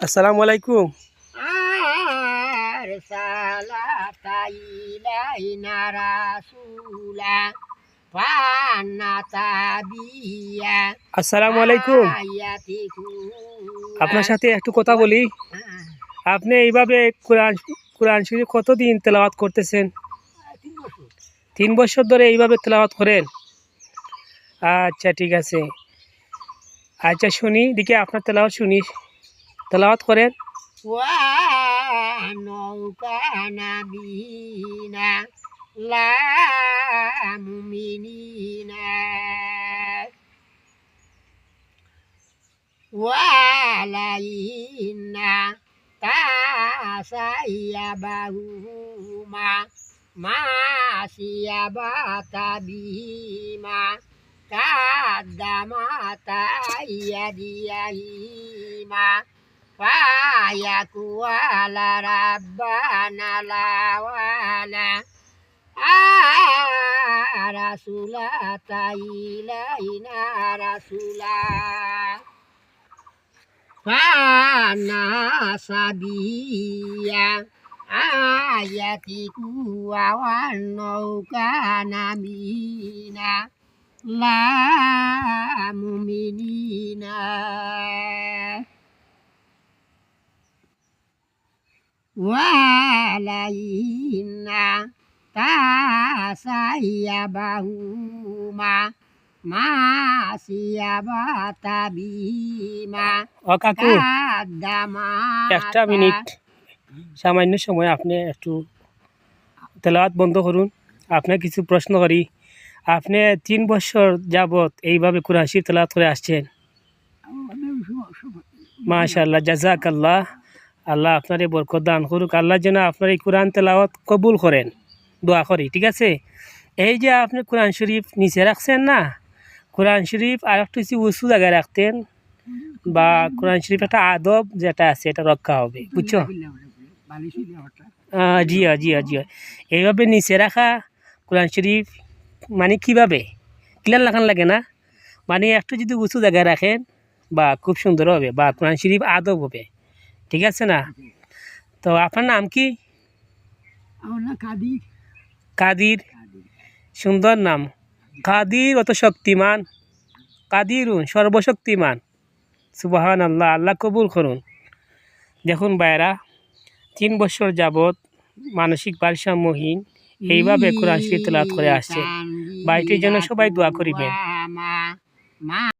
আসসালামু আলাইকুম। আসসালামু আলাইকুম। আপনার সাথে একটু কথা বলি। আপনি এইভাবে কোরআন শরীফ কতদিন তেলাওয়াত করতেছেন? 3 বছর ধরে এইভাবে তেলাওয়াত করেন? আচ্ছা, ঠিক আছে। আচ্ছা, শুনি দেখি আপনার তেলাওয়াত শুনি। তেলাওয়াত করেন। নৌকা নাবিনা লা মুমিনিনা ওয়ালাইনা তাসাইয়াবাহুমা মাসিয়াবাতাবিমা কাদ্দামাতা ইয়াদিয়াহিমা ফায়াকুয়ালা রাব্বানা লাওয়ালা রাসুলা তাইলাইনা রাসুলা ফানা সাবিয়া আয়াতিকু ওয়ান নৌকা নামিনা লা মুমিনিনা ওয়ালাইনা তাসাইয়াবাহুমা মাসিয়াবাতাবিমা ও কাকু, একটা মিনিট, সামান্য সময় আপনি একটু তেলাওয়াত বন্ধ করুন। আপনার কিছু প্রশ্ন করি। আপনি 3 বছর যাবত এইভাবে কোরআন শরীফ তেলাওয়াত করে আসছেন। মাশাআল্লাহ, জাযাকাল্লাহ। আল্লাহ আপনারে বরকত দান করুক। আল্লাহ যেন আপনার এই কোরআন তেলাওয়াত কবুল করেন, দোয়া করি। ঠিক আছে? এই যে আপনি কোরআন শরীফ নিচে রাখছেন না, কোরআন শরীফ আর একটু উঁচু জায়গায় রাখতেন, বা কোরআন শরীফ একটা আদব যেটা আছে এটা রক্ষা হবে, বুঝছো? জি জি জি। এইভাবে নিচে রাখা কোরআন শরীফ মানে কীভাবে ক্লিয়ার লাগান লাগে না, মানে একটু যদি উঁচু জায়গায় রাখেন বা খুব সুন্দর হবে, বা কোরআন শরীফ আদব হবে। ঠিক আছে না? তো আপনার নাম কি? কাদির। সুন্দর নাম কাদির, অত শক্তিমান। কাদিরুন, সর্বশক্তিমান। সুবহানাল্লাহ, আল্লাহ কবুল করুন। দেখুন ভাইরা, 3 বছর যাবৎ মানসিক ভারসাম্যহীন এইভাবে কোরআন শরীফ তেলাওয়াত করে আসছে। ভাইটির জন্য সবাই দোয়া করিবেন।